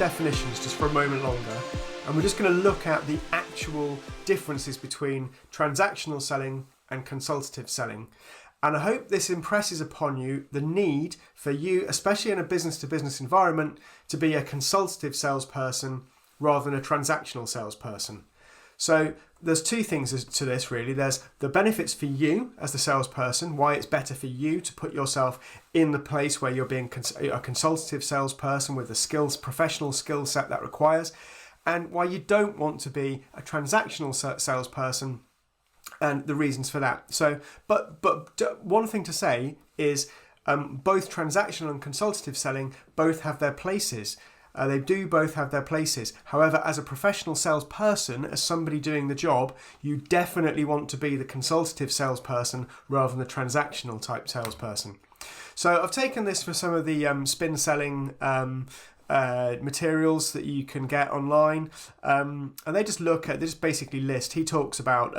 definitions just for a moment longer, and we're just going to look at the actual differences between transactional selling and consultative selling. And I hope this impresses upon you the need for you, especially in a business-to-business environment, to be a consultative salesperson rather than a transactional salesperson. So there's two things to this really. There's the benefits for you as the salesperson, why it's better for you to put yourself in the place where you're being a consultative salesperson with the professional skill set that requires, and why you don't want to be a transactional salesperson and the reasons for that. So, but one thing to say is both transactional and consultative selling both have their places. They do both have their places. However, as a professional salesperson, as somebody doing the job, you definitely want to be the consultative salesperson rather than the transactional type salesperson. So I've taken this for some of the spin selling materials that you can get online, and they just basically list. He talks about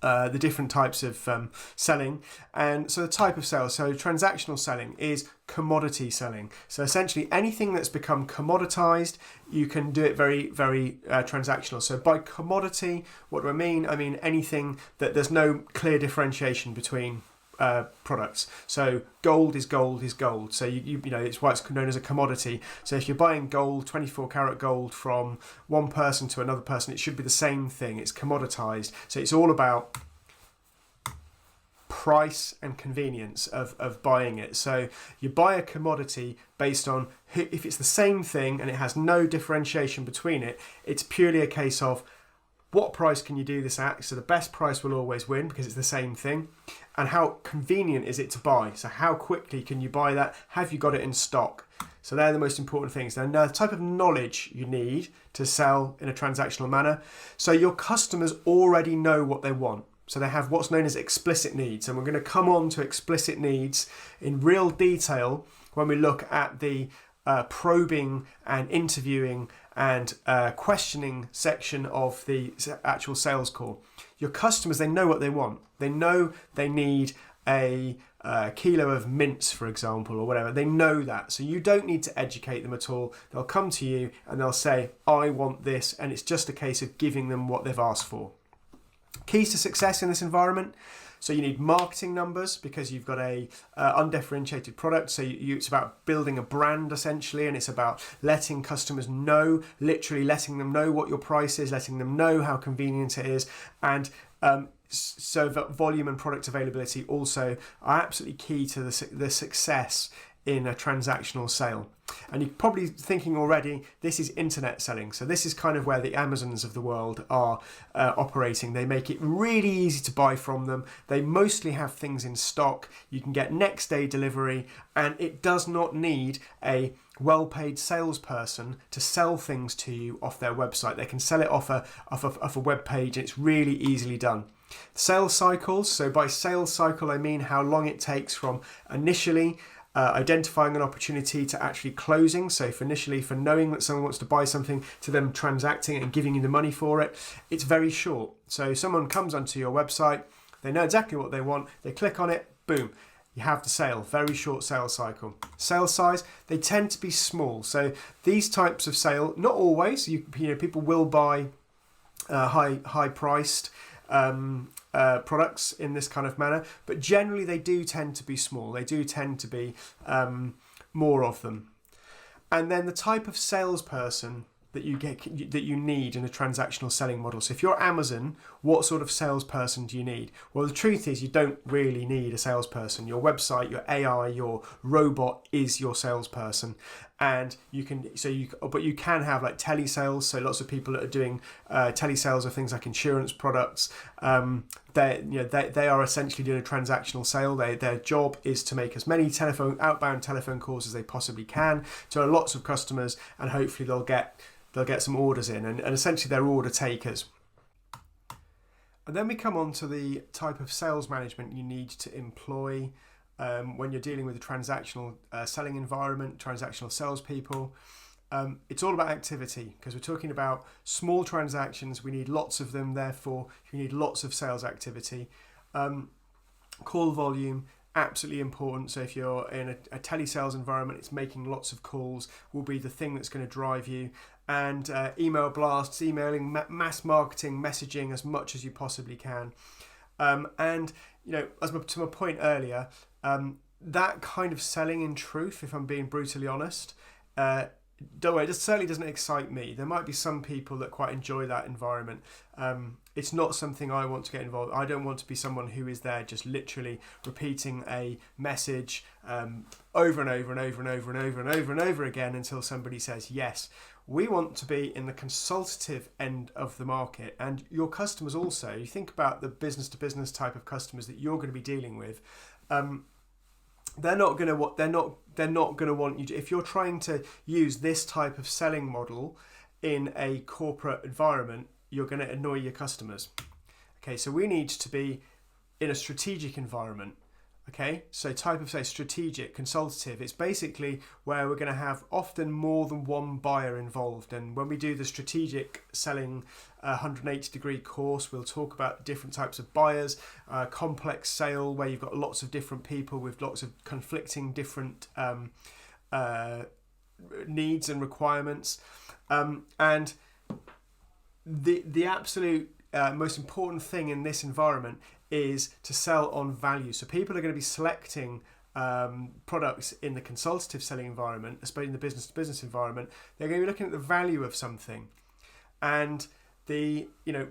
the different types of selling. And so the type of sales, so transactional selling is commodity selling. So essentially anything that's become commoditized, you can do it very, very transactional. So by commodity, what do I mean? I mean anything that there's no clear differentiation between products. So gold is gold is gold. So you know it's why it's known as a commodity. So if you're buying gold, 24 karat gold from one person to another person, it should be the same thing. It's commoditized. So it's all about price and convenience of buying it. So you buy a commodity based on if it's the same thing and it has no differentiation between it. It's purely a case of what price can you do this at? So the best price will always win because it's the same thing. And how convenient is it to buy? So how quickly can you buy that? Have you got it in stock? So they're the most important things. Now the type of knowledge you need to sell in a transactional manner. So your customers already know what they want. So they have what's known as explicit needs. And we're going to come on to explicit needs in real detail when we look at the probing and interviewing and questioning section of the actual sales call. Your customers, they know what they want. They know they need a kilo of mince, for example, or whatever. They know that. So you don't need to educate them at all. They'll come to you and they'll say, I want this. And it's just a case of giving them what they've asked for. Keys to success in this environment. So you need marketing numbers because you've got a undifferentiated product. So it's about building a brand essentially, and it's about letting customers know, literally letting them know what your price is, letting them know how convenient it is, and so that volume and product availability also are absolutely key to the success in a transactional sale. And you're probably thinking already, this is internet selling. So this is kind of where the Amazons of the world are operating. They make it really easy to buy from them. They mostly have things in stock. You can get next day delivery, and it does not need a well-paid salesperson to sell things to you off their website. They can sell it off a web page, and it's really easily done. Sales cycles. So by sales cycle, I mean how long it takes from initially identifying an opportunity to actually closing. So for knowing that someone wants to buy something to them transacting and giving you the money for it, it's very short. So someone comes onto your website, they know exactly what they want, they click on it, boom, you have the sale. Very short sales cycle. Sale size, they tend to be small. So these types of sale, not always, you know, people will buy high priced products in this kind of manner, but generally they do tend to be small. They do tend to be more of them. And then the type of salesperson that you need in a transactional selling model. So if you're Amazon, what sort of salesperson do you need? Well, the truth is you don't really need a salesperson. Your website, your AI, your robot is your salesperson. And you can have like telesales. So lots of people that are doing telesales of things like insurance products. They are essentially doing a transactional sale. Their job is to make as many outbound telephone calls as they possibly can to lots of customers, and hopefully they'll get some orders in, and essentially they're order takers. And then we come on to the type of sales management you need to employ when you're dealing with a transactional selling environment, transactional salespeople. It's all about activity, because we're talking about small transactions. We need lots of them, therefore you need lots of sales activity, call volume, absolutely important. So if you're in a telesales environment, it's making lots of calls will be the thing that's going to drive you. And email blasts, emailing, mass marketing, messaging as much as you possibly can. And to my point earlier, that kind of selling, in truth, if I'm being brutally honest, don't worry, it certainly doesn't excite me. There might be some people that quite enjoy that environment. It's not something I want to get involved. I don't want to be someone who is there just literally repeating a message over and over and over and over and over and over and over again until somebody says yes. We want to be in the consultative end of the market, and your customers also. You think about the business to business type of customers that you're going to be dealing with. They're not going to want you to, if you're trying to use this type of selling model in a corporate environment, you're going to annoy your customers. Okay, so we need to be in a strategic environment. Okay, so type of, say, strategic, consultative, it's basically where we're going to have often more than one buyer involved. And when we do the strategic selling 180-degree course, we'll talk about different types of buyers, complex sale where you've got lots of different people with lots of conflicting different needs and requirements. And the absolute most important thing in this environment is to sell on value. So people are going to be selecting products in the consultative selling environment, especially in the business to business environment. They're going to be looking at the value of something, and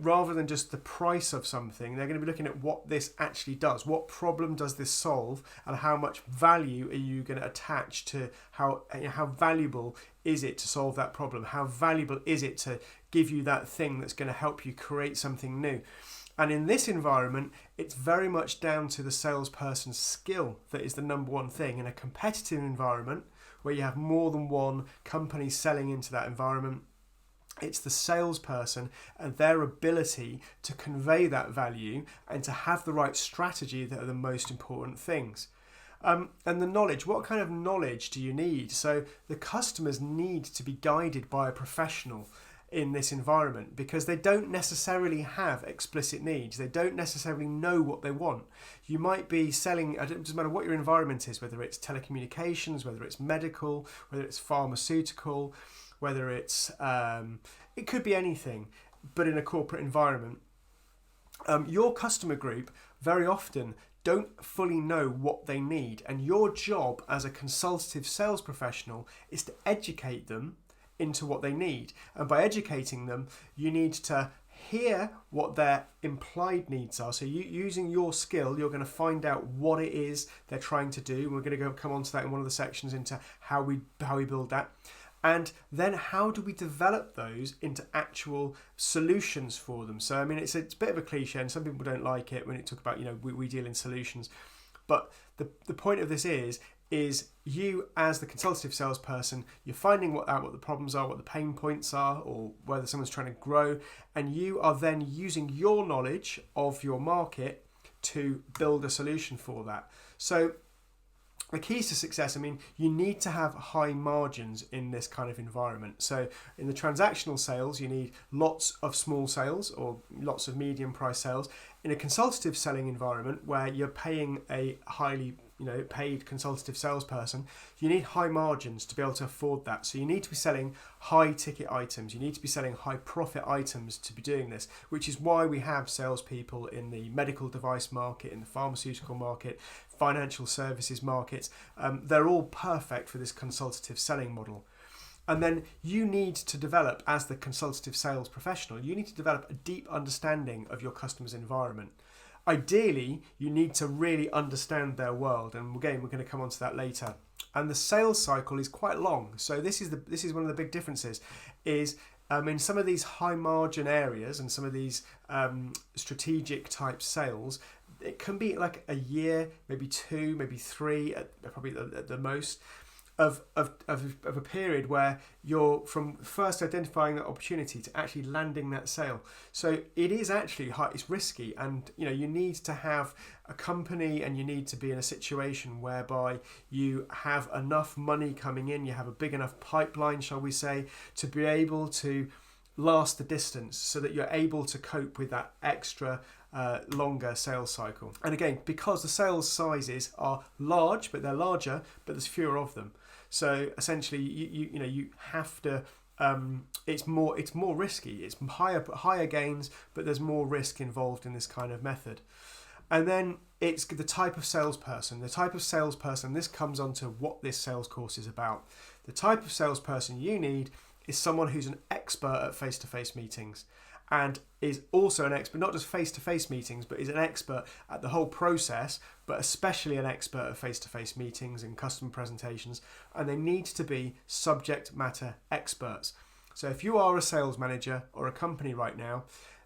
rather than just the price of something, they're going to be looking at what this actually does. What problem does this solve, and how much value are you going to attach to how valuable is it to solve that problem? How valuable is it to give you that thing that's going to help you create something new? And in this environment, it's very much down to the salesperson's skill that is the number one thing. In a competitive environment where you have more than one company selling into that environment, it's the salesperson and their ability to convey that value and to have the right strategy that are the most important things. And the knowledge, what kind of knowledge do you need? So the customers need to be guided by a professional in this environment, because they don't necessarily have explicit needs. They don't necessarily know what they want. You might be selling, it doesn't matter what your environment is, whether it's telecommunications, whether it's medical, whether it's pharmaceutical, whether it's, it could be anything, but in a corporate environment, your customer group very often don't fully know what they need. And your job as a consultative sales professional is to educate them into what they need. And by educating them, you need to hear what their implied needs are. So using your skill, you're going to find out what it is they're trying to do. And we're going to come on to that in one of the sections into how we build that. And then how do we develop those into actual solutions for them? So, I mean, it's a bit of a cliche, and some people don't like it when it talk about, we deal in solutions. But the point of this is you as the consultative salesperson, you're finding out what the problems are, what the pain points are, or whether someone's trying to grow, and you are then using your knowledge of your market to build a solution for that. So the keys to success, I mean, you need to have high margins in this kind of environment. So in the transactional sales, you need lots of small sales or lots of medium price sales. In a consultative selling environment where you're paying a highly paid consultative salesperson, you need high margins to be able to afford that. So you need to be selling high ticket items. You need to be selling high profit items to be doing this, which is why we have salespeople in the medical device market, in the pharmaceutical market, financial services markets. They're all perfect for this consultative selling model. And then you need to develop, as the consultative sales professional, you need to develop a deep understanding of your customer's environment. Ideally, you need to really understand their world, and again, we're going to come on to that later. And the sales cycle is quite long. So this is one of the big differences. Is in some of these high margin areas and some of these strategic type sales, it can be like a year, maybe 2, maybe 3, probably at the most. Of a period where you're from first identifying that opportunity to actually landing that sale. So it is actually high, it's risky, and you need to have a company and you need to be in a situation whereby you have enough money coming in, you have a big enough pipeline, shall we say, to be able to last the distance, so that you're able to cope with that extra longer sales cycle. And again, because the sales sizes are large, but they're larger, but there's fewer of them. So essentially, you have to. It's more risky. It's higher gains, but there's more risk involved in this kind of method. And then it's the type of salesperson. The type of salesperson. This comes on to what this sales course is about. The type of salesperson you need is someone who's an expert at face-to-face meetings, and is also an expert, not just face-to-face meetings, but is an expert at the whole process, but especially an expert at face-to-face meetings and customer presentations, and they need to be subject matter experts. So if you are a sales manager or a company right now,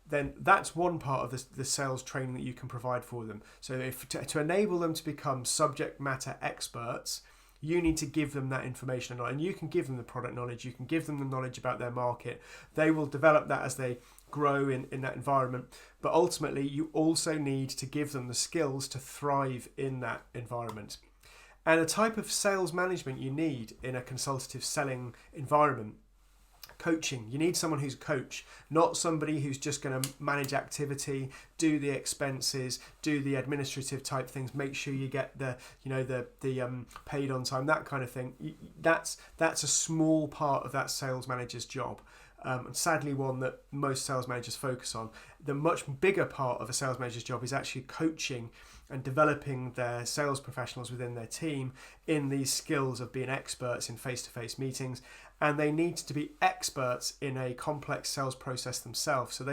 then that's one part of the sales training that you can provide for them. So if to enable them to become subject matter experts, you need to give them that information, and you can give them the product knowledge, you can give them the knowledge about their market. They will develop that as they grow in that environment, but ultimately you also need to give them the skills to thrive in that environment. And a type of sales management you need in a consultative selling environment: coaching. You need someone who's a coach, not somebody who's just going to manage activity, do the expenses, do the administrative type things, make sure you get the paid on time, that kind of thing. That's a small part of that sales manager's job. And sadly one that most sales managers focus on. The much bigger part of a sales manager's job is actually coaching and developing their sales professionals within their team in these skills of being experts in face-to-face meetings, and they need to be experts in a complex sales process themselves. So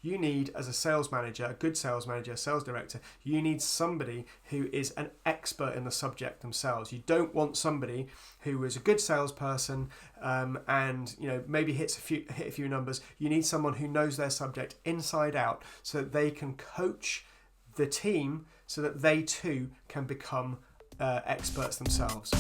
you need as a sales manager, a good sales manager, a sales director, you need somebody who is an expert in the subject themselves. You don't want somebody who is a good salesperson and maybe hit a few numbers. You need someone who knows their subject inside out, so that they can coach the team so that they too can become experts themselves.